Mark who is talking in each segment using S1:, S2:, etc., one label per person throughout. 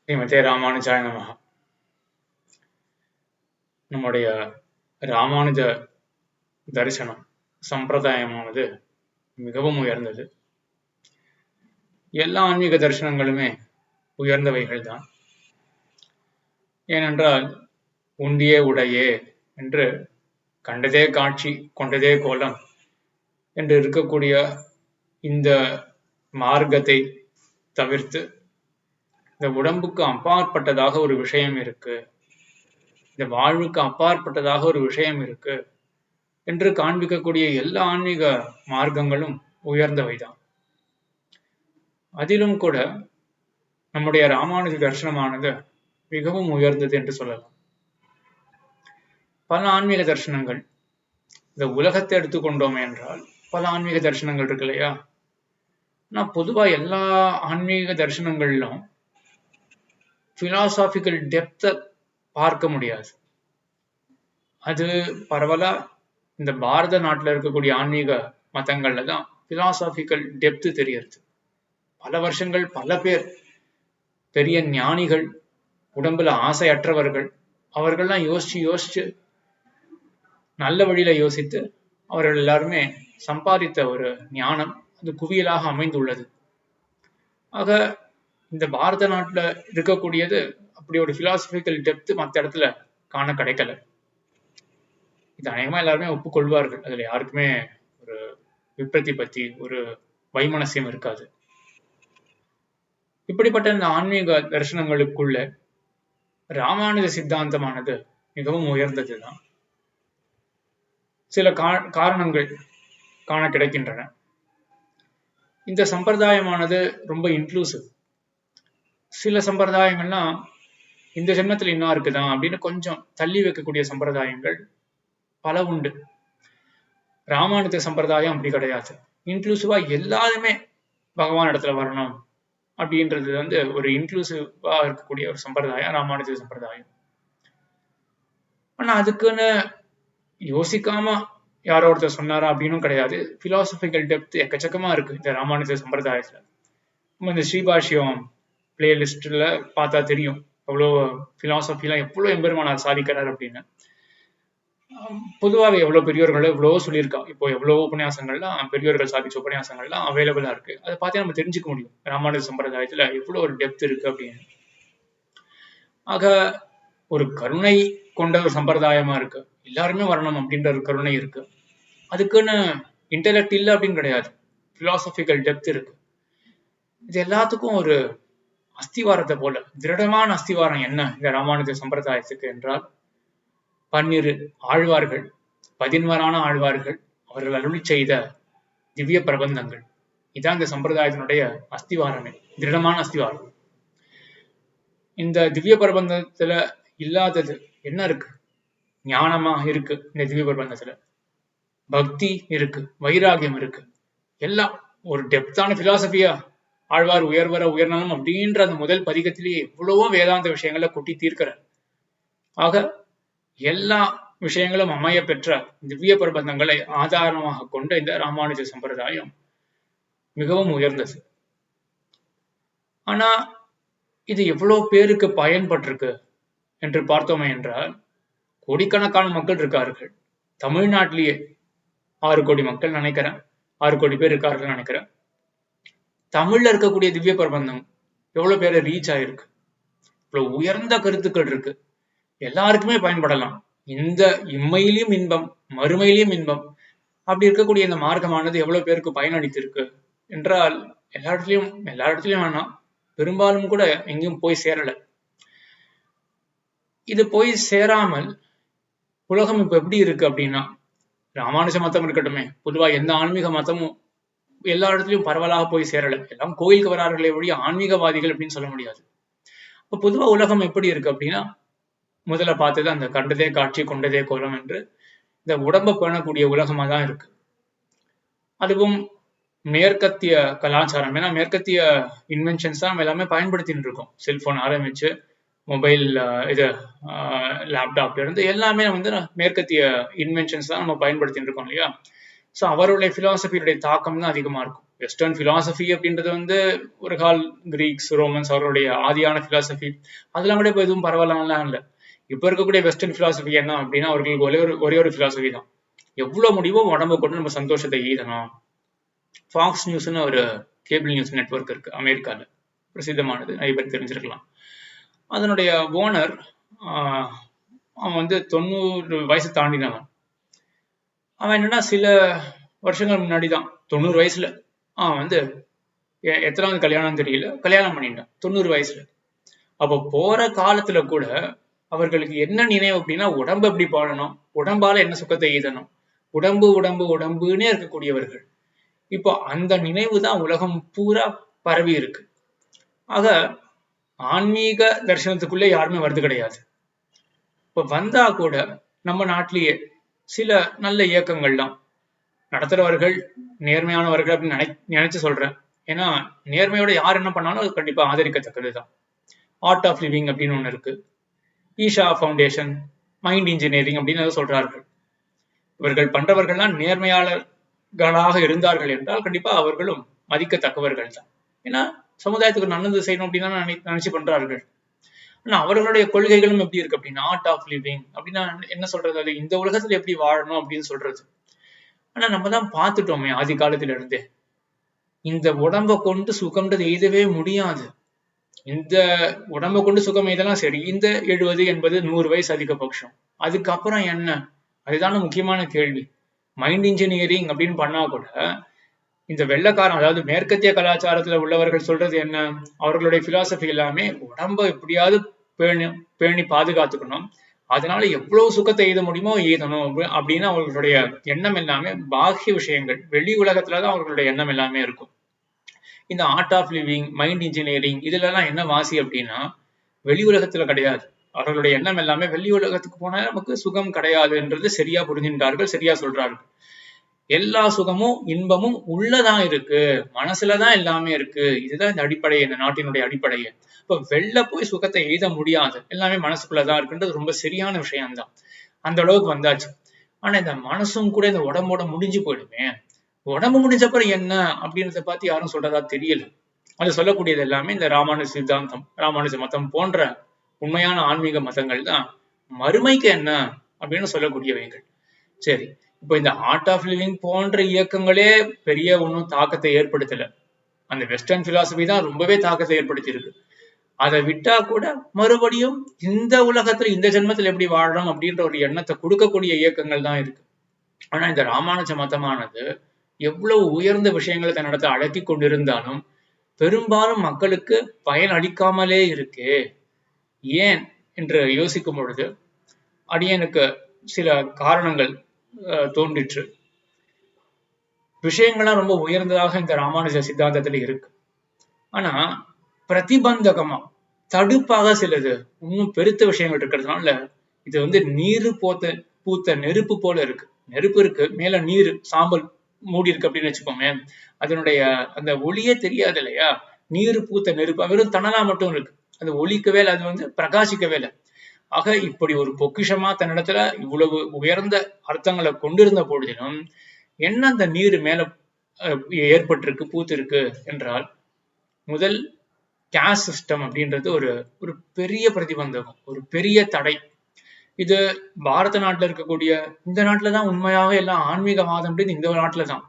S1: ஸ்ரீமதே ராமானுஜாய நமஹ. நம்முடைய ராமானுஜ தரிசனம் சம்பிரதாயமானது மிகவும் உயர்ந்தது. எல்லா ஆன்மீக தரிசனங்களுமே உயர்ந்தவைகள் தான். ஏனென்றால் உண்டியே உடையே என்று கண்டதே காட்சி கொண்டதே கோலம் என்று இருக்கக்கூடிய இந்த மார்க்கத்தை தவிர்த்து இந்த உடம்புக்கு அப்பாற்பட்டதாக ஒரு விஷயம் இருக்கு, இந்த வாழ்வுக்கு அப்பாற்பட்டதாக ஒரு விஷயம் இருக்கு என்று காண்பிக்கக்கூடிய எல்லா ஆன்மீக மார்க்கங்களும் உயர்ந்தவைதான். அதிலும் கூட நம்முடைய ராமானுஜ தரிசனமானது மிகவும் உயர்ந்தது என்று சொல்லலாம். பல ஆன்மீக தரிசனங்கள், இந்த உலகத்தை எடுத்துக்கொண்டோம் என்றால் பல ஆன்மீக தரிசனங்கள் இருக்கு இல்லையா? ஆனால் பொதுவா எல்லா ஆன்மீக தரிசனங்களிலும் பிலாசாபிக்கல் டெப்த்தை பார்க்க முடியாது. அது பரவலா இந்த பாரத நாட்டில் இருக்கக்கூடிய ஆன்மீக மதங்கள்ல தான் பிலாசாபிக்கல் டெப்த் தெரியறது. பல வருஷங்கள் பல பேர் பெரிய ஞானிகள், உடம்புல ஆசையற்றவர்கள், அவர்கள்லாம் யோசிச்சு நல்ல வழியில யோசித்து அவர்கள் எல்லாருமே சம்பாதித்த ஒரு ஞானம் அது குவியலாக அமைந்துள்ளது. ஆக இந்த பாரத நாட்டுல இருக்கக்கூடியது அப்படி ஒரு பிலாசபிக்கல் டெப்த் மற்ற இடத்துல காண கிடைக்கல. இது அநேகமா எல்லாருமே ஒப்புக்கொள்வார்கள். அதுல யாருக்குமே ஒரு விப்ரதி பத்தி ஒரு வைமனசியம் இருக்காது. இப்படிப்பட்ட இந்த ஆன்மீக தரிசனங்களுக்குள்ள ராமானுஜ சித்தாந்தமானது மிகவும் உயர்ந்ததுதான். சில காரணங்கள் காண கிடைக்கின்றன. இந்த சம்பிரதாயமானது ரொம்ப இன்க்ளூசிவ். சில சம்பிரதாயங்கள்லாம் இந்த ஜென்மத்தில் இன்னும் இருக்குதான் அப்படின்னு கொஞ்சம் தள்ளி வைக்கக்கூடிய சம்பிரதாயங்கள் பல உண்டு. ராமானுஜ சம்பிரதாயம் அப்படி கிடையாது. இன்க்ளூசிவா எல்லாருமே பகவான் இடத்துல வரணும் அப்படின்றது ஒரு இன்க்ளூசிவா இருக்கக்கூடிய ஒரு சம்பிரதாயம் ராமானுஜ சம்பிரதாயம். ஆனா அதுக்குன்னு யோசிக்காம யாரோ ஒருத்தர் சொன்னாரா அப்படின்னு கிடையாது. பிலாசபிக்கல் டெப்த் எக்கச்சக்கமா இருக்கு இந்த ராமானுஜ சம்பிரதாயத்துல. நம்ம இந்த ஸ்ரீபாஷ்யம் பிளேலிஸ்ட்ல பார்த்தா தெரியும் எவ்வளோ பிலாசபிலாம் எவ்வளோ எம்பெருமானார் சாதிக்கிறார் அப்படின்னு. பொதுவாக எவ்வளவு பெரியவர்கள் எவ்வளவோ சொல்லியிருக்கா. இப்போ எவ்வளவோ உபன்யாசங்கள்லாம் பெரியவர்கள் சாதிச்ச உபன்யாசங்கள்லாம் அவைலபிளா இருக்கு. அதை பார்த்தே நம்ம தெரிஞ்சுக்க முடியும் ராமானுஜ சம்பிரதாயத்துல எவ்வளவு ஒரு டெப்த் இருக்கு அப்படின்னு. ஆக ஒரு கருணை கொண்ட ஒரு சம்பிரதாயமா இருக்கு. எல்லாருமே வரணும் அப்படின்ற ஒரு கருணை இருக்கு. அதுக்குன்னு இன்டெலெக்ட் இல்லை அப்படின்னு கிடையாது. பிலாசபிக்கல் டெப்த் இருக்கு. இது எல்லாத்துக்கும் ஒரு அஸ்திவாரத்தை போல திருடமான அஸ்திவாரம் என்ன இந்த ராமானுஜ சம்பிரதாயத்துக்கு என்றால் 12 ஆழ்வார்கள், 11 ஆழ்வார்கள் அவர்கள் அருளி செய்த திவ்ய பிரபந்தங்கள். இதான் இந்த சம்பிரதாயத்தினுடைய அஸ்திவாரமே, திருடமான அஸ்திவாரம். இந்த திவ்ய பிரபந்தத்துல இல்லாதது என்ன இருக்கு? ஞானமா இருக்கு இந்த திவ்ய பிரபந்தத்துல, பக்தி இருக்கு, வைராகியம் இருக்கு, எல்லாம் ஒரு டெப்தான பிலாசபியா ஆழ்வார் உயர்வர உயர்நலம் அப்படின்ற அந்த முதல் பதிகத்திலேயே எவ்வளவோ வேதாந்த விஷயங்களை கொட்டி தீர்க்கிறார். ஆக எல்லா விஷயங்களும் அமைய பெற்ற திவ்ய பிரபந்தங்களை ஆதாரமாக கொண்ட இந்த ராமானுஜ சம்பிரதாயம் மிகவும் உயர்ந்தது. ஆனா இது எவ்வளவு பேருக்கு பயன்பட்டிருக்கு என்று பார்த்தோமே என்றால், கோடிக்கணக்கான மக்கள் இருக்கார்கள். தமிழ்நாட்டிலேயே 6 கோடி மக்கள் நினைக்கிறேன், 6 கோடி பேர் இருக்கார்கள் நினைக்கிறேன். தமிழ்ல இருக்கக்கூடிய திவ்ய பிரபந்தம் எவ்வளவு பேரை ரீச் ஆயிருக்கு, இவ்வளவு உயர்ந்த கருத்துக்கள் இருக்கு, எல்லாருக்குமே பயன்படலாம். இந்த இம்மையிலையும் இன்பம் மறுமையிலையும் இன்பம் அப்படி இருக்கக்கூடிய இந்த மார்க்கமானது எவ்வளவு பேருக்கு பயனளித்திருக்கு என்றால் எல்லா இடத்துலயும் வேணாம், பெரும்பாலும் கூட எங்கேயும் போய் சேரல. இது போய் சேராமல் உலகம் இப்ப எப்படி இருக்கு அப்படின்னா, ராமானுஜ மதம் இருக்கட்டுமே, பொதுவா எந்த ஆன்மீக மதமும் எல்லா இடத்துலயும் பரவலாக போய் சேரல. எல்லாம் கோயிலுக்கு வரார்களே ஒழிய ஆன்மீகவாதிகள் அப்படின்னு சொல்ல முடியாது. இப்ப பொதுவா உலகம் எப்படி இருக்கு அப்படின்னா, முதல்ல பார்த்தது அந்த கண்டதே காட்சி கொண்டதே கோலம் என்று இந்த உடம்பை பேணக்கூடிய உலகமா தான் இருக்கு. அதுவும் மேற்கத்திய கலாச்சாரம், ஏன்னா மேற்கத்திய இன்வென்ஷன்ஸ் தான் நம்ம எல்லாமே பயன்படுத்திட்டு இருக்கோம். செல்போன் ஆரம்பிச்சு மொபைல், இது லேப்டாப்ல இருந்து எல்லாமே மேற்கத்திய இன்வென்ஷன்ஸ் தான் நம்ம பயன்படுத்திட்டு இருக்கோம் இல்லையா? ஸோ அவருடைய பிலாசபியுடைய தாக்கம் தான் அதிகமா இருக்கும். வெஸ்டர்ன் பிலாசபி அப்படின்றது வந்து ஒரு கால் கிரீக்ஸ் ரோமன்ஸ் அவருடைய ஆதியான பிலாசபி, அதெல்லாம் கூட இப்போ எதுவும் பரவாயில்லாம் இல்லை. இப்போ இருக்கக்கூடிய வெஸ்டர்ன் பிலாசபி என்ன அப்படின்னா அவர்களுக்கு ஒரே ஒரு பிலாசபி தான், எவ்வளவு முடியுமோ உடம்பு கொண்டு நம்ம சந்தோஷத்தை ஈதணும். ஃபாக்ஸ் நியூஸ்னு ஒரு கேபிள் நியூஸ் நெட்வொர்க் இருக்கு அமெரிக்கால, பிரசித்தமானது, நிறைய பேர் தெரிஞ்சிருக்கலாம். அதனுடைய ஓனர் அவன் வந்து 90 வயசு தாண்டினவன். அவன் என்னன்னா சில வருஷங்கள் முன்னாடி தான் 90 வயசுல அவன் வந்து எத்தனாவது கல்யாணம் தெரியல, கல்யாணம் பண்ணிட்டான் 90 வயசுல. அப்போ போற காலத்துல கூட அவர்களுக்கு என்ன நினைவு அப்படின்னா உடம்பு எப்படி பாடணும், உடம்பால என்ன சுகத்தை ஈதணும், உடம்பு உடம்பு உடம்புன்னே இருக்கக்கூடியவர்கள். இப்போ அந்த நினைவு தான் உலகம் பூரா பரவி இருக்கு. ஆக ஆன்மீக தரிசனத்துக்குள்ளே யாருமே வருது கிடையாது. இப்ப வந்தா கூட நம்ம நாட்டிலேயே சில நல்ல இயக்கங்கள்லாம் நடத்துறவர்கள் நேர்மையானவர்கள் அப்படின்னு நினைச்சு சொல்றேன். ஏன்னா நேர்மையோட யார் என்ன பண்ணாலும் அது கண்டிப்பா ஆதரிக்கத்தக்கதுதான். ஆர்ட் ஆஃப் லிவிங் அப்படின்னு ஒண்ணு இருக்கு, ஈஷா ஃபவுண்டேஷன், மைண்ட் இன்ஜினியரிங் அப்படின்னு சொல்றார்கள். இவர்கள் பண்றவர்கள்லாம் நேர்மையாளர்களாக இருந்தார்கள் என்றால் கண்டிப்பா அவர்களும் மதிக்கத்தக்கவர்கள் தான். ஏன்னா சமுதாயத்துக்கு நல்லது செய்யணும் அப்படின்னு நினைச்சு பண்றார்கள். ஆனா அவர்களுடைய கொள்கைகளும் எப்படி இருக்கு அப்படின்னா ஆர்ட் ஆஃப் லிவிங் அப்படின்னா என்ன சொல்றது, அது இந்த உலகத்துல எப்படி வாழணும் அப்படின்னு சொல்றது. ஆனா நம்ம தான் பார்த்துட்டோமே ஆதி காலத்துல இருந்தே, இந்த உடம்பை கொண்டு சுகம்ன்றது எய்தவே முடியாது. இந்த உடம்பை கொண்டு சுகம் எய்தலாம் சரி, இந்த 70, 80, 100 வயசு அதிகபட்சம், அதுக்கப்புறம் என்ன? அதுதான முக்கியமான கேள்வி. மைண்ட் இன்ஜினியரிங் அப்படின்னு பண்ணா கூட இந்த வெள்ளைக்காரன், அதாவது மேற்கத்திய கலாச்சாரத்துல உள்ளவர்கள் சொல்றது என்ன, அவர்களுடைய பிலாசபி எல்லாமே உடம்ப எப்படியாவது பேணி பாதுகாத்துக்கணும், அதனால எவ்வளவு சுகத்தை எய்த முடியுமோ எய்தணும் அப்படின்னு அவர்களுடைய எண்ணம் எல்லாமே பாக்கிய விஷயங்கள், வெளி உலகத்துலதான் அவர்களுடைய எண்ணம் எல்லாமே இருக்கும். இந்த art of living, mind engineering இதுல எல்லாம் என்ன வாசி அப்படின்னா வெளி உலகத்துல கிடையாது. அவர்களுடைய எண்ணம் எல்லாமே வெளி உலகத்துக்கு போனா நமக்கு சுகம் கிடையாதுன்றது சரியா புரிஞ்சின்றார்கள், சரியா சொல்றார்கள். எல்லா சுகமும் இன்பமும் உள்ளதான் இருக்கு, மனசுலதான் எல்லாமே இருக்கு. இதுதான் இந்த அடிப்படை, இந்த நாட்டினுடைய அடிப்படையே. இப்ப வெளில போய் சுகத்தை எய்த முடியாது, எல்லாமே மனசுக்குள்ளதான் இருக்குன்றது ரொம்ப சரியான விஷயம்தான். அந்த அளவுக்கு வந்தாச்சு. ஆனா இந்த மனசும் கூட இந்த உடம்போட முடிஞ்சு போயிடுமே, உடம்பு முடிஞ்சப்பறம் என்ன அப்படின்றத பார்த்து யாரும் சொல்றதா தெரியல. அது சொல்லக்கூடியது எல்லாமே இந்த ராமானுஜ சித்தாந்தம், ராமானுஜ மதம் போன்ற உண்மையான ஆன்மீக மதங்கள் தான் மறுமைக்கு என்ன அப்படின்னு சொல்லக்கூடியவைகள். சரி, இப்போ இந்த ஆர்ட் ஆஃப் லிவிங் போன்ற இயக்கங்களே பெரிய ஒன்றும் தாக்கத்தை ஏற்படுத்தல. அந்த வெஸ்டர்ன் பிலாசபி தான் ரொம்பவே தாக்கத்தை ஏற்படுத்தி இருக்கு. அதை விட்டா கூட மறுபடியும் இந்த உலகத்துல இந்த ஜென்மத்துல எப்படி வாழணும் அப்படின்ற ஒரு எண்ணத்தை கொடுக்கக்கூடிய இயக்கங்கள் தான் இருக்கு. ஆனா இந்த ராமானுஜ மதமானது எவ்வளவு உயர்ந்த விஷயங்களை தன்னிடத்தை அடக்கி கொண்டிருந்தாலும் பெரும்பாலும் மக்களுக்கு பயன் அளிக்காமலே இருக்கு. ஏன் என்று யோசிக்கும் பொழுது அடியனுக்கு சில காரணங்கள் தோன்றிற்று. விஷயங்கள்லாம் ரொம்ப உயர்ந்ததாக இந்த ராமானுஜ சித்தாந்தத்துல இருக்கு. ஆனா பிரதிபந்தகமா தடுப்பாக சிலது இன்னும் பெருத்த விஷயங்கள் இருக்கிறதுனால இது வந்து நீரு பூத்த நெருப்பு போல இருக்கு. நெருப்பு இருக்கு, மேல நீர் சாம்பல் மூடி இருக்கு அப்படின்னு வச்சுக்கோமே, அதனுடைய அந்த ஒளியே தெரியாது இல்லையா. நீர் பூத்த நெருப்பு வெறும் தணலா மட்டும் இருக்கு, அது ஒளிக்கவே இல்லை, அது வந்து பிரகாசிக்கவே இல்லை. ஆக இப்படி ஒரு பொக்கிஷமா தன்னிடத்துல இவ்வளவு உயர்ந்த அர்த்தங்களை கொண்டிருந்த பொழுதிலும் என்ன அந்த நீர் மேல ஏற்பட்டிருக்கு, பூத்திருக்கு என்றால், முதல் கேஸ்ட் சிஸ்டம் அப்படின்றது ஒரு பெரிய பிரதிபந்தகம், ஒரு பெரிய தடை. இது பாரத நாட்டுல இருக்கக்கூடிய, இந்த நாட்டுலதான் உண்மையாக எல்லாம் ஆன்மீகவாதம் அப்படின்னு இந்த நாட்டுல தான்.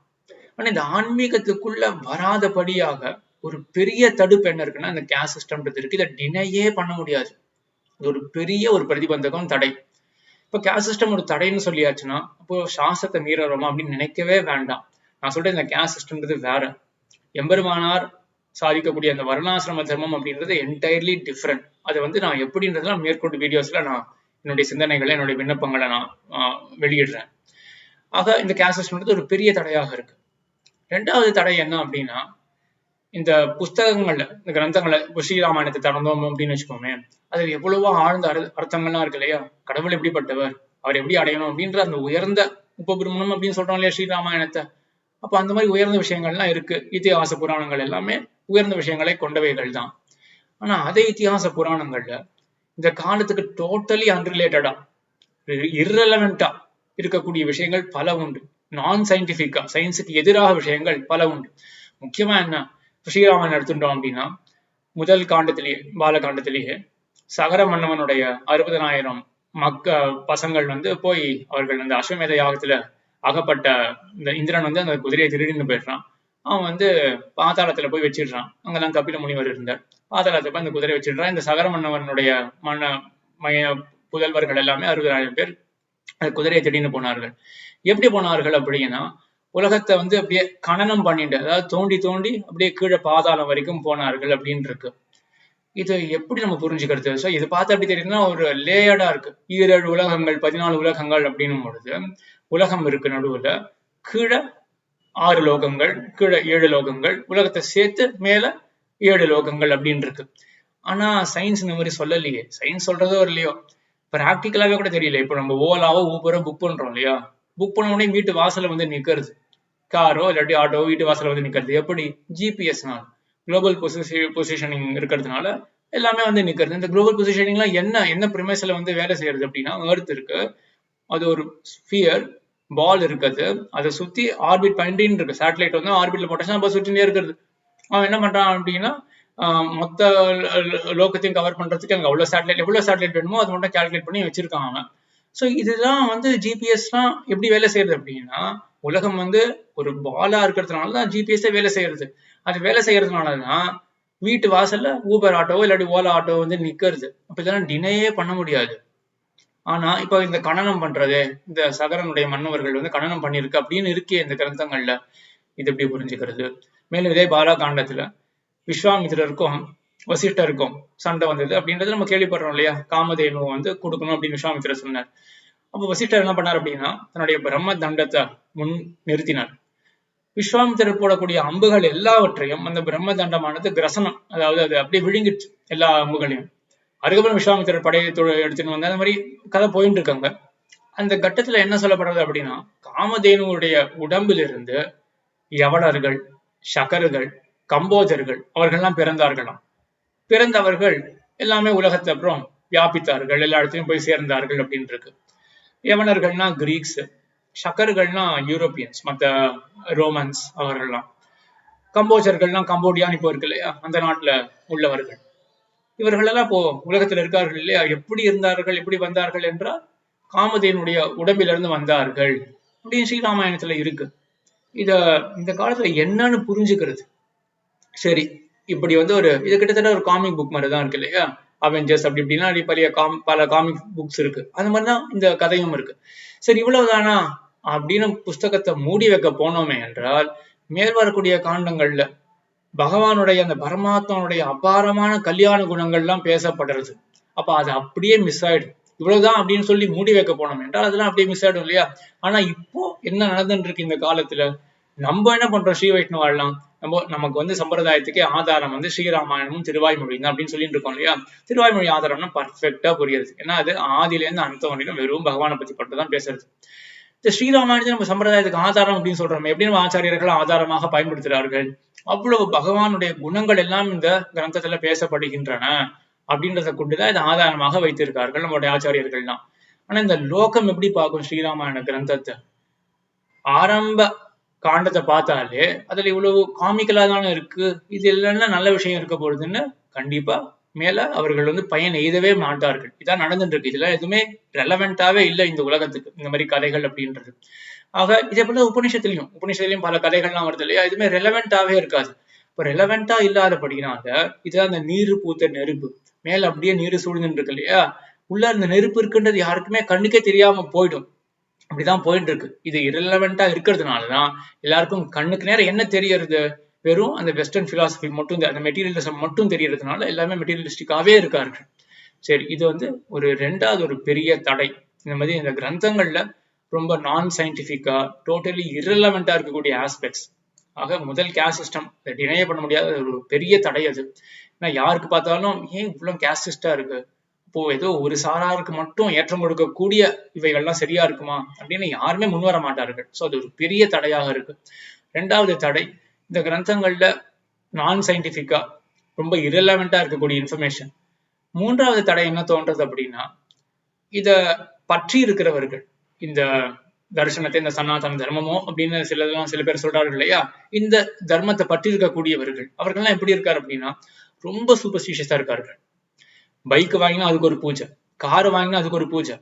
S1: ஆனா இந்த ஆன்மீகத்துக்குள்ள வராதபடியாக ஒரு பெரிய தடுப்பு என்ன இருக்குன்னா இந்த கேஸ்ட் சிஸ்டம்ன்றது இருக்கு. இதை டினையே பண்ண முடியாது. இது ஒரு பெரிய ஒரு பிரதிபந்தகம், தடை. இப்ப கேஸ்ட் சிஸ்டம் ஒரு தடைன்னு சொல்லியாச்சுன்னா அப்போ சாஸ்திரத்தை மீறறோமா அப்படின்னு நினைக்கவே வேண்டாம். நான் சொல்றேன், இந்த கேஸ்ட் சிஸ்டம்ன்றது வேற. எம்பெருமானார் சாதிக்கக்கூடிய அந்த வர்ணாசிரம தர்மம் அப்படின்றது என்டையர்லி டிஃப்ரெண்ட். அதை வந்து நான் எப்படின்றதுலாம் மேற்கொண்டு வீடியோஸ்ல நான் என்னுடைய சிந்தனைகளை, என்னுடைய விண்ணப்பங்களை நான் வெளியிடுறேன். ஆக இந்த கேஸ்ட் சிஸ்டம்ன்றது ஒரு பெரிய தடையாக இருக்கு. ரெண்டாவது தடை என்ன அப்படின்னா, இந்த புஸ்தகங்கள்ல, இந்த கிரந்தங்களை, ஸ்ரீராமாயணத்தை திறந்தோம் அப்படின்னு வச்சுக்கோமே, அதுல எவ்வளவோ ஆழ்ந்த அர்த்தங்கள்லாம் இருக்கு இல்லையா. கடவுள் எப்படிப்பட்டவர், அவர் எப்படி அடையணும் அப்படின்ற அந்த உயர்ந்த உபபிரமணம் அப்படின்னு சொல்றோம் இல்லையா ஸ்ரீராமாயணத்தை. அப்ப அந்த மாதிரி உயர்ந்த விஷயங்கள்லாம் இருக்கு. இத்திஹாச புராணங்கள் எல்லாமே உயர்ந்த விஷயங்களை கொண்டவைகள் தான். ஆனா அதே இத்திஹாச புராணங்கள்ல இந்த காலத்துக்கு டோட்டலி அன்ரிலேட்டடா, இர்ரெலவெண்டா இருக்கக்கூடிய விஷயங்கள் பல உண்டு. நான் சயின்டிபிக்கா, சயின்ஸுக்கு எதிராக விஷயங்கள் பல உண்டு. முக்கியமா என்ன ஸ்ரீராமன் எடுத்துட்டோம் அப்படின்னா முதல் காண்டத்திலேயே பாலகாண்டத்திலேயே சகர மன்னவனுடைய 60,000 பசங்கள் போய் அவர்கள் அந்த அஸ்வமேத யாகத்துல அகப்பட்ட இந்த இந்திரன் அந்த குதிரையை திருடின்னு போயிடுறான். அவன் பாதாளத்துல போய் வச்சிடுறான். அங்கதான் கபில முனிவர் இருந்தார். பாதாளத்துல போய் அந்த குதிரை வச்சிடுறான். இந்த சகர மன்னவனுடைய புதல்வர்கள் எல்லாமே 60,000 பேர் அந்த குதிரையை திடீர்னு போனார்கள். எப்படி போனார்கள் அப்படின்னா உலகத்தை அப்படியே கணனம் பண்ணிட்டு, அதாவது தோண்டி தோண்டி அப்படியே கீழே பாதாளம் வரைக்கும் போனார்கள் அப்படின்னு இருக்கு. இது எப்படி நம்ம புரிஞ்சுக்கிறது? ஸோ இது பார்த்து அப்படி தெரியுதுன்னா ஒரு லேயர்டா இருக்கு. 7 உலகங்கள் 14 உலகங்கள் அப்படின்னும் பொழுது உலகம் இருக்கு நடுவுல, கீழே 6 லோகங்கள், கீழே 7 லோகங்கள், உலகத்தை சேர்த்து மேல 7 லோகங்கள் அப்படின்னு இருக்கு. ஆனா சயின்ஸ் இந்த மாதிரி சொல்லலையே. சயின்ஸ் சொல்றதோ இல்லையோ, பிராக்டிக்கலாவே கூட தெரியல. இப்போ நம்ம ஓலாவோ ஊபரோ புக் பண்றோம் இல்லையா, புக் பண்ண உடனே வீட்டு வாசல்ல நிக்கிறது, காரோ இல்லாட்டி ஆட்டோ வீட்டு வாசல்ல நிக்கிறது. எப்படி? ஜிபிஎஸ்னால, குளோபல் பொசிஷனிங் இருக்கிறதுனால எல்லாமே நிக்கிறது. இந்த குளோபல் பொசிஷனிங்லாம் என்ன ப்ரிமைஸ்ல வேலை செய்யறது அப்படின்னா, எர்த் இருக்கு, அது ஒரு ஸ்பியர் பால் இருக்குது, அதை சுத்தி ஆர்பிட் பண்ணிட்டு இருக்கு. சேட்டலைட் ஆர்பிட்ல போட்டாச்சுன்னா நம்ம சுற்றினே இருக்கிறது. அவன் என்ன பண்றான் அப்படின்னா மொத்த லோகத்தையும் கவர் பண்றதுக்கு அங்க எவ்வளவு சேட்டலைட் வேணுமோ அது மட்டும் கால்குலேட் பண்ணி வச்சிருக்கான் அவன். ஸோ இதுதான் ஜிபிஎஸ்லாம் எப்படி வேலை செய்யறது அப்படின்னா, உலகம் ஒரு பாலா இருக்கிறதுனாலதான் ஜிபிஎஸ் வேலை செய்யறது. அது வேலை செய்யறதுனாலதான் வீட்டு வாசல்ல ஊபர் ஆட்டோ இல்லாட்டி ஓலா ஆட்டோ நிக்கிறது. அப்ப இதெல்லாம் டினையே பண்ண முடியாது. ஆனா இப்ப இந்த கணனம் பண்றது, இந்த சகரனுடைய மன்னவர்கள் கணனம் பண்ணிருக்கு அப்படின்னு இருக்கே இந்த கிரந்தங்கள்ல, இது எப்படி புரிஞ்சுக்கிறது? மேலும் இதே பாலா காண்டத்துல விஸ்வாமித்திரருக்கும் வசிஷ்டருக்கும் சண்டை வந்தது அப்படின்றது நம்ம கேள்விப்படுறோம் இல்லையா. காமதேனு கொடுக்கணும் அப்படின்னு விஸ்வாமித்திரர் சொன்னார். அப்ப வசிஷ்டர் என்ன பண்ணார் அப்படின்னா தன்னுடைய பிரம்ம தண்டத்தை முன் நிறுத்தினார். விஸ்வாமித்திரர் போடக்கூடிய அம்புகள் எல்லாவற்றையும் அந்த பிரம்ம தண்டமானது கிரசனம், அதாவது அது அப்படியே விழுங்கிடுச்சு எல்லா அம்புகளையும். அதுக்கப்புறம் விஸ்வாமித்திரர் படையை எடுத்துன்னு அந்த மாதிரி கதை போயிட்டு இருக்காங்க. அந்த கட்டத்துல என்ன சொல்லப்படுறது அப்படின்னா, காமதேனுடைய உடம்பிலிருந்து யவனர்கள், சகர்கள், கம்போஜர்கள் அவர்கள்லாம் பிறந்தார்களாம். பிறந்தவர்கள் எல்லாமே உலகத்தை அப்புறம் வியாபித்தார்கள், எல்லா இடத்துலையும் போய் சேர்ந்தார்கள் அப்படின்னு இருக்கு. யவனர்கள்னா கிரீக்ஸ், சக்கர்கள்னா யூரோப்பியன்ஸ், மற்ற ரோமன்ஸ் அவர்கள்லாம். கம்போஜர்கள்லாம் கம்போடியான்னு இப்போ இருக்கு இல்லையா, அந்த நாட்டுல உள்ளவர்கள். இவர்கள் எல்லாம் இப்போ உலகத்துல இருக்கார்கள் இல்லையா. எப்படி இருந்தார்கள், எப்படி வந்தார்கள் என்றால் காமதேனுடைய உடம்பிலிருந்து வந்தார்கள் அப்படின்னு ஸ்ரீராமாயணத்துல இருக்கு. இந்த காலத்துல என்னன்னு புரிஞ்சுக்கிறது. சரி, இப்படி இது கிட்டத்தட்ட ஒரு காமிக் புக் மாதிரி தான் இருக்கு இல்லையா. அவெஞ்சர்ஸ் அப்படி இப்படின்னா பல காமிக் புக்ஸ் இருக்கு. அந்த மாதிரிதான் இந்த கதையும் இருக்கு. சரி, இவ்வளவுதானா அப்படின்னு புஸ்தகத்தை மூடி வைக்க போனோமே என்றால், மேல் வரக்கூடிய காண்டங்கள்ல பகவானுடைய அந்த பரமாத்மாவுடைய அபாரமான கல்யாண குணங்கள்லாம் பேசப்படுறது. அப்ப அது அப்படியே மிஸ் ஆயிடும். இவ்வளவுதான் அப்படின்னு சொல்லி மூடி வைக்க போனோம் என்றால் அதெல்லாம் அப்படியே மிஸ் ஆயிடும் இல்லையா. ஆனா இப்போ என்ன நடந்துட்டு இருக்கு இந்த காலத்துல, நம்ம என்ன பண்றோம், ஸ்ரீ வைஷ்ணவாலாம் நமக்கு சம்பிரதாயத்துக்கே ஆதாரம் ஸ்ரீராமாயணமும் திருவாய்மொழி தான் அப்படின்னு சொல்லிட்டு இருக்கோம் இல்லையா. திருவாய்மொழி ஆதாரம்னா பர்ஃபெக்டா புரியுது. ஏன்னா அது ஆதியில இருந்து அந்தம் வரைக்கும் வெறும் பகவானை பத்தி மட்டும் தான் பேசுறது. இந்த ஸ்ரீராமாயணத்தை நம்ம சம்பிரதாயத்துக்கு ஆதாரம் அப்படின்னு சொல்றோம். எப்படி நம்ம ஆச்சாரியர்கள் ஆதாரமாக பயன்படுத்துகிறார்கள். அவ்வளவு பகவானுடைய குணங்கள் எல்லாம் இந்த கிரந்தத்துல பேசப்படுகின்றன அப்படின்றத கொண்டுதான் இதை ஆதாரமாக வைத்திருக்கார்கள் நம்மளுடைய ஆச்சாரியர்கள்லாம். ஆனா இந்த லோகம் எப்படி பார்க்கும் ஸ்ரீராமாயண கிரந்தத்தை? ஆரம்ப காண்டத்தை பார்த்தாலே அதுல இவ்வளவு காமிக்கலா தானே இருக்கு. இது இல்லைன்னா நல்ல விஷயம் இருக்க போறதுன்னு கண்டிப்பா மேல அவர்கள் பயன் எய்தவே மாட்டார்கள். இதான் நடந்துட்டு இருக்கு. இதுல எதுவுமே ரெலவெண்டாவே இல்லை இந்த உலகத்துக்கு, இந்த மாதிரி கதைகள் அப்படின்றது. ஆக இதே போல உபநிஷத்துலயும் பல கதைகள்லாம் வருது இல்லையா, எதுவுமே ரெலவெண்டாவே இருக்காது. இப்ப ரெலவெண்டா இல்லாதபடினால இதுதான் அந்த நீர் பூத்த நெருப்பு. மேல அப்படியே நீர் சூழ்ந்துட்டு இருக்கு இல்லையா, உள்ள அந்த நெருப்பு இருக்குன்றது யாருக்குமே கண்ணுக்கே தெரியாம போயிடும். அப்படிதான் போயிட்டு இருக்கு. இது இரலவெண்டா இருக்கிறதுனாலதான் எல்லாருக்கும் கண்ணுக்கு நேரம் என்ன தெரியறது, வெறும் அந்த வெஸ்டர்ன் பிலாசபி மட்டும், அந்த மெட்டீரியலிசம் மட்டும் தெரியறதுனால எல்லாமே மெட்டீரியலிஸ்டிக்காவே இருக்கார்கள். சரி, இது ஒரு ரெண்டாவது ஒரு பெரிய தடை. இந்த மாதிரி இந்த கிரந்தங்கள்ல ரொம்ப நான் சயின்டிபிக்கா டோட்டலி இரலவெண்டா இருக்கக்கூடிய ஆஸ்பெக்ட்ஸ். ஆக முதல் கேஸ்ட் சிஸ்டம் டினையே பண்ண முடியாத ஒரு பெரிய தடை அது. ஏன்னா யாருக்கு பார்த்தாலும் ஏன் இவ்வளவு கேஸ்ட் சிஸ்டா இருக்கு, இப்போ ஏதோ ஒரு சாராருக்கு மட்டும் ஏற்றம் கொடுக்கக்கூடிய இவைகள்லாம் சரியா இருக்குமா அப்படின்னு யாருமே முன்வர மாட்டார்கள். ஸோ அது ஒரு பெரிய தடையாக இருக்கு. ரெண்டாவது தடை, இந்த கிரந்தங்கள்ல நான் சயின்டிபிக்கா ரொம்ப இரலவெண்டா இருக்கக்கூடிய இன்ஃபர்மேஷன். மூன்றாவது தடை என்ன தோன்றது அப்படின்னா, இத பற்றி இருக்கிறவர்கள், இந்த தரிசனத்தை, இந்த சனாதன தர்மமோ அப்படின்னு சில பேர் சொல்றார்கள் இல்லையா, இந்த தர்மத்தை பற்றி இருக்கக்கூடியவர்கள் அவர்கள்லாம் எப்படி இருக்காரு அப்படின்னா ரொம்ப சூப்பர்ஸ்டிஷியஸா இருக்கார்கள். பைக் வாங்கினா அதுக்கு ஒரு பூஜை, கார் வாங்கினா அதுக்கு ஒரு பூஜை.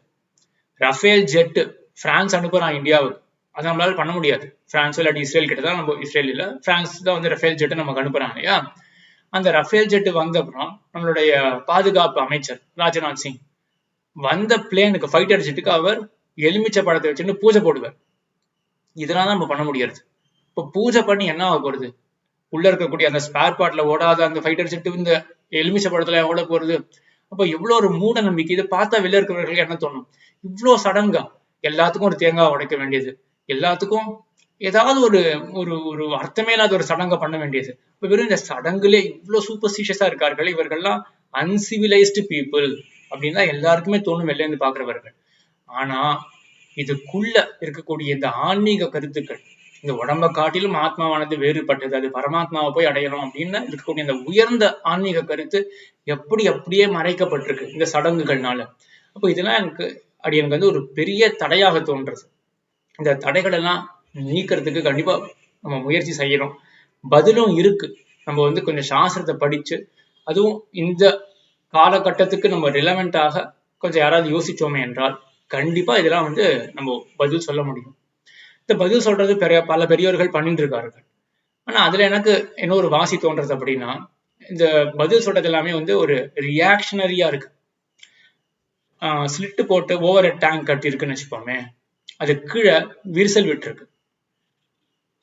S1: ரஃபேல் ஜெட் பிரான்ஸ் அனுப்புறான் இந்தியாவுக்கு, அது நம்மளால பண்ண முடியாது. பிரான்ஸ் இல்லாட்டி இஸ்ரேல் கிட்ட தான், நம்ம இஸ்ரேல் இல்ல பிரான்ஸ் தான் வந்து ரஃபேல் ஜெட் நமக்கு அனுப்புறாங்க இல்லையா. அந்த ரஃபேல் ஜெட் வந்த அப்புறம் நம்மளுடைய பாதுகாப்பு அமைச்சர் ராஜ்நாத் சிங் வந்த பிளேனுக்கு, ஃபைட்டர் ஜெட்டுக்கு அவர் எலுமிச்சை பழத்தை வச்சுட்டு பூஜை போடுவார். இதெல்லாம் தான் நம்ம பண்ண முடியாது. இப்போ பூஜை பண்ணி என்ன ஆக போறது? உள்ள இருக்கக்கூடிய அந்த ஸ்பேர் பார்ட்ல ஓடாத அந்த ஃபைட்டர் ஜெட்டு இந்த எலுமிச்சை பழத்துல ஓட போறது. அப்ப எவ்வளவு ஒரு மூட நம்பிக்கை. இதை பார்த்தா வெளில இருக்கிறவர்களுக்கு என்ன தோணும்? இவ்வளவு சடங்கா, எல்லாத்துக்கும் ஒரு தேங்காய் உடைக்க வேண்டியது, எல்லாத்துக்கும் ஏதாவது ஒரு ஒரு ஒரு அர்த்தமே இல்லாத ஒரு சடங்கை பண்ண வேண்டியது. இப்ப வெறும் இந்த சடங்குலே இவ்வளவு சூப்பர்ஸ்டிஷியஸா இருக்கார்கள். இவர்கள்லாம் அன்சிவிலைஸ்டு பீப்புள் அப்படின்னு தான் எல்லாருக்குமே தோணும் வெளில இருந்து பாக்குறவர்கள். ஆனா இதுக்குள்ள இருக்கக்கூடிய இந்த ஆன்மீக கருத்துக்கள், இந்த உடம்ப காட்டிலும் ஆத்மாவானது வேறுபட்டது, அது பரமாத்மாவை போய் அடையணும் அப்படின்னு இருக்கக்கூடிய இந்த உயர்ந்த ஆன்மீக கருத்து அப்படியே மறைக்கப்பட்டிருக்கு இந்த சடங்குகள்னால. அப்போ இதெல்லாம் எனக்கு வந்து ஒரு பெரிய தடையாக தோன்றது. இந்த தடைகள் எல்லாம் நீக்கிறதுக்கு கண்டிப்பா நம்ம முயற்சி செய்யணும். பதிலும் இருக்கு. நம்ம வந்து கொஞ்சம் சாஸ்திரத்தை படிச்சு, அதுவும் இந்த காலகட்டத்துக்கு நம்ம ரிலவெண்டாக கொஞ்சம் யாராவது யோசிச்சோமே என்றால் கண்டிப்பா இதெல்லாம் வந்து நம்ம பதில் சொல்ல முடியும். இந்த பதில் சொல்றது பல பெரியவர்கள் பண்ணிட்டு இருக்கார்கள். ஆனா அதுல எனக்கு என்ன ஒரு வாசி தோன்றது அப்படின்னா, இந்த பதில் சொல்றது எல்லாமே வந்து ஒரு ரியாக்ஷனரியா இருக்கு. ஸ்லிட்டு போட்டு ஓவர் டேங்க் கட்டி இருக்குன்னு வச்சுப்போமே, அது கீழே விரிசல் விட்டு இருக்கு,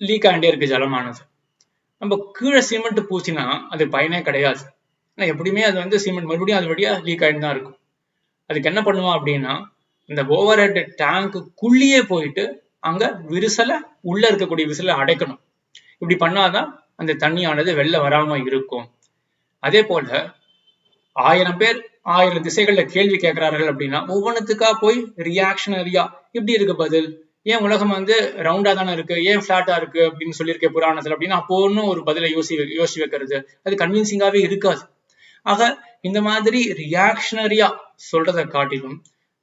S1: லீக் ஆகிட்டே இருக்கு ஜலமானது. நம்ம கீழே சிமெண்ட் பூசினா அது பயனே கிடையாது. ஆனா எப்படியுமே அது வந்து சிமெண்ட் மறுபடியும் அது வழியா லீக் ஆகிட்டு தான் இருக்கும். அதுக்கு என்ன பண்ணுவோம் அப்படின்னா, இந்த ஓவர் ஹெட் டேங்குக்குள்ளேயே போயிட்டு அங்க விரிசலை, உள்ள இருக்கக்கூடிய விரிசலை அடைக்கணும். இப்படி பண்ணாதான் அந்த தண்ணியானது வெளில வராம இருக்கும். அதே போல 1000 பேர் 1000 திசைகள்ல கேள்வி கேட்கிறார்கள் அப்படின்னா ஒவ்வொன்றுத்துக்கா போய் ரியாக்ஷனரியா இப்படி இருக்கு பதில், ஏன் உலகம் வந்து ரவுண்டா தானே இருக்கு, ஏன் பிளாட்டா இருக்கு அப்படின்னு சொல்லியிருக்கேன் புராணத்துல அப்படின்னா அப்போ ஒன்னும் ஒரு பதிலை யோசிச்சு வைக்கிறது அது கன்வின்சிங்காவே இருக்காது. ஆக இந்த மாதிரி ரியாக்ஷனரியா சொல்றதை காட்டிலும்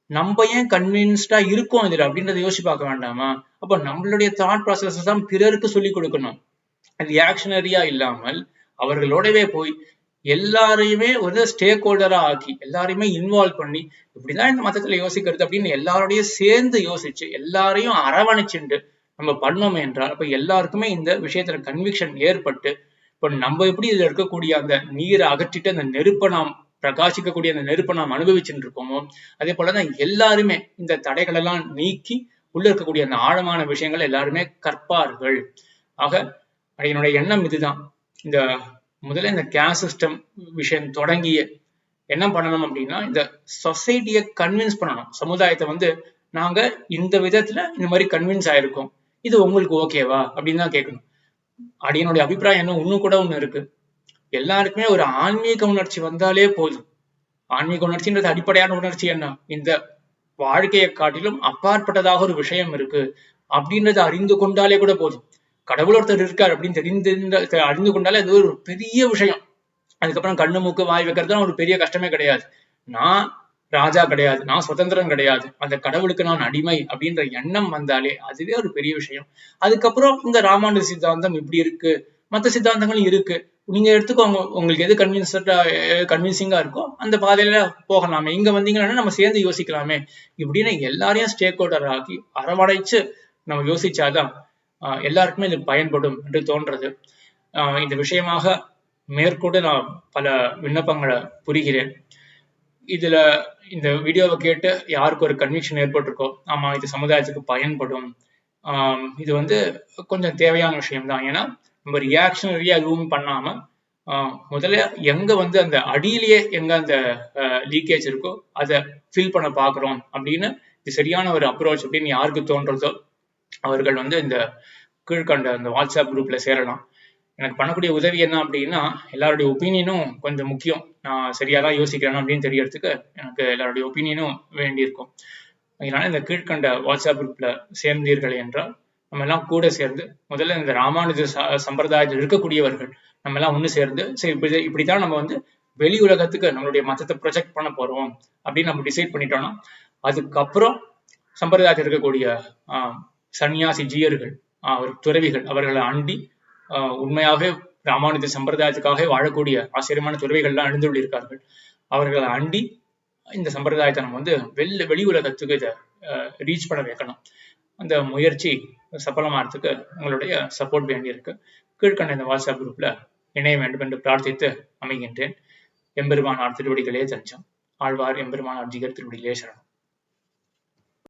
S1: நம்ம ஏன் கன்வின்ஸ்டா இருக்கோம் இதுல அப்படின்றத யோசிச்சு பார்க்க வேண்டாமா? அப்ப நம்மளுடைய தாட் ப்ராசஸ் தான் பிறருக்கு சொல்லி கொடுக்கணும். ரியாக்ஷனரியா இல்லாமல் அவர்களோடவே போய் எல்லாரையுமே ஒரு ஸ்டேக் ஹோல்டரா ஆக்கி எல்லாரையுமே இன்வால்வ் பண்ணி இப்படிதான் இந்த மதத்துல யோசிக்கிறது அப்படின்னு எல்லாரோடையும் சேர்ந்து யோசிச்சு எல்லாரையும் அரவணைச்சுண்டு நம்ம பண்ணோம் என்றால் அப்ப எல்லாருக்குமே இந்த விஷயத்துல கன்விக்ஷன் ஏற்பட்டு, இப்ப நம்ம எப்படி இதுல இருக்கக்கூடிய அந்த நீரை அகற்றிட்டு அந்த நெருப்பை நாம் பிரகாசிக்கக்கூடிய அந்த நெருப்பை நாம் அனுபவிச்சுட்டு இருக்கோமோ அதே போலதான் எல்லாருமே இந்த தடைகள் எல்லாம் நீக்கி உள்ள இருக்கக்கூடிய அந்த ஆழமான விஷயங்கள் எல்லாருமே கற்பார்கள். ஆக என்னுடைய எண்ணம் இதுதான். இந்த முதல்ல இந்த கேஸ்ட் சிஸ்டம் விஷயம் தொடங்கிய என்ன பண்ணணும் அப்படின்னா, இந்த சொசைட்டியை கன்வின்ஸ் பண்ணணும். சமுதாயத்தை வந்து நாங்க இந்த விதத்துல இந்த மாதிரி கன்வின்ஸ் ஆயிருக்கோம், இது உங்களுக்கு ஓகேவா அப்படின்னு தான் கேட்கணும். அடியனுடைய அபிப்பிராயம் என்ன இன்னும் கூட ஒண்ணு இருக்கு. எல்லாருக்குமே ஒரு ஆன்மீக உணர்ச்சி வந்தாலே போதும். ஆன்மீக உணர்ச்சின்றது அடிப்படையான உணர்ச்சி என்ன, இந்த வாழ்க்கையை காட்டிலும் அப்பாற்பட்டதாக ஒரு விஷயம் இருக்கு அப்படின்றத அறிந்து கொண்டாலே கூட போதும். கடவுள் ஒருத்தர் இருக்கார் அப்படின்னு அறிந்து கொண்டாலே அது ஒரு பெரிய விஷயம். அதுக்கப்புறம் கண்ணு மூக்கு வாய் வைக்கிறது ஒரு பெரிய கஷ்டமே கிடையாது. நான் ராஜா கிடையாது, நான் சுதந்திரம் கிடையாது, அந்த கடவுளுக்கு நான் அடிமை அப்படின்ற எண்ணம் வந்தாலே அதுவே ஒரு பெரிய விஷயம். அதுக்கப்புறம் இந்த ராமானுஜ சித்தாந்தம் இப்படி இருக்கு, மற்ற சித்தாந்தங்களும் இருக்கு, நீங்க எடுத்துக்கோங்க, உங்களுக்கு எது கன்வின்சிங்கா இருக்கோ அந்த பாதையில போகலாமே, இங்க வந்தீங்கன்னா நம்ம சேர்ந்து யோசிக்கலாமே இப்படின்னு எல்லாரையும் ஸ்டேக் ஹோல்டர் ஆக்கி அரவணைச்சு நம்ம யோசிச்சாதான் எல்லாருக்குமே இது பயன்படும் என்று தோன்றது. இந்த விஷயமாக மேற்கொண்டு நான் பல விண்ணப்பங்களை புரிகிறேன். இதுல இந்த வீடியோவை கேட்டு யாருக்கு ஒரு கன்விக்ஷன் ஏற்பட்டிருக்கோ, ஆமா இது சமுதாயத்துக்கு பயன்படும், இது வந்து கொஞ்சம் தேவையான விஷயம்தான். ஏன்னா நம்ம ரியாக்ஷனரியா எதுவும் பண்ணாம முதல்ல எங்க வந்து அந்த அடியிலேயே எங்க அந்த லீக்கேஜ் இருக்கோ அதை ஃபில் பண்ண பாக்குறோம் அப்படின்னு இது சரியான ஒரு அப்ரோச் அப்படின்னு யாருக்கு தோன்றதோ அவர்கள் வந்து இந்த கீழ்கண்ட அந்த வாட்ஸ்அப் குரூப்ல சேரலாம். எனக்கு பண்ணக்கூடிய உதவி என்ன அப்படின்னா, எல்லாருடைய ஒப்பீனியனும் கொஞ்சம் முக்கியம். நான் சரியாதான் யோசிக்கிறேன் அப்படின்னு தெரியறதுக்கு எனக்கு எல்லாருடைய ஒப்பீனியனும் வேண்டியிருக்கும். அதனால இந்த கீழ்கண்ட வாட்ஸ்அப் குரூப்ல சேர்ந்தீர்கள் என்றால் நம்ம எல்லாம் கூட சேர்ந்து முதல்ல இந்த ராமானுஜ சம்பிரதாயத்தில் இருக்கக்கூடியவர்கள் நம்ம எல்லாம் ஒண்ணு சேர்ந்து சரி இப்படித்தான் நம்ம வந்து வெளி உலகத்துக்கு நம்மளுடைய மதத்தை ப்ரொஜெக்ட் பண்ண போறோம் அப்படின்னு நம்ம டிசைட் பண்ணிட்டோம்னா அதுக்கப்புறம் சம்பிரதாயத்தில் இருக்கக்கூடிய சன்னியாசி ஜீயர்கள், துறவிகள், அவர்களை அண்டி உண்மையாகவே ராமானுஜ சம்பிரதாயத்துக்காக வாழக்கூடிய ஆச்சரியமான துறவிகள்லாம் எழுந்துள்ளிருக்கார்கள். அவர்களை அண்டி இந்த சம்பிரதாயத்தை நம்ம வெளி உலகத்துக்கு இதை ரீச் பண்ண வைக்கணும். அந்த முயற்சி சஃலமாகிறதுக்கு உங்களுடைய சப்போர்ட் வேண்டியிருக்கு. கீழ்கண்ட இந்த வாட்ஸ்அப் குரூப்ல இணைய வேண்டும் என்று பிரார்த்தித்து அமைகின்றேன். எம்பெருமானார் திருவடிகளே தஞ்சம். ஆழ்வார் எம்பெருமானார் ஜிகர் திருவடிகளே சரணம்.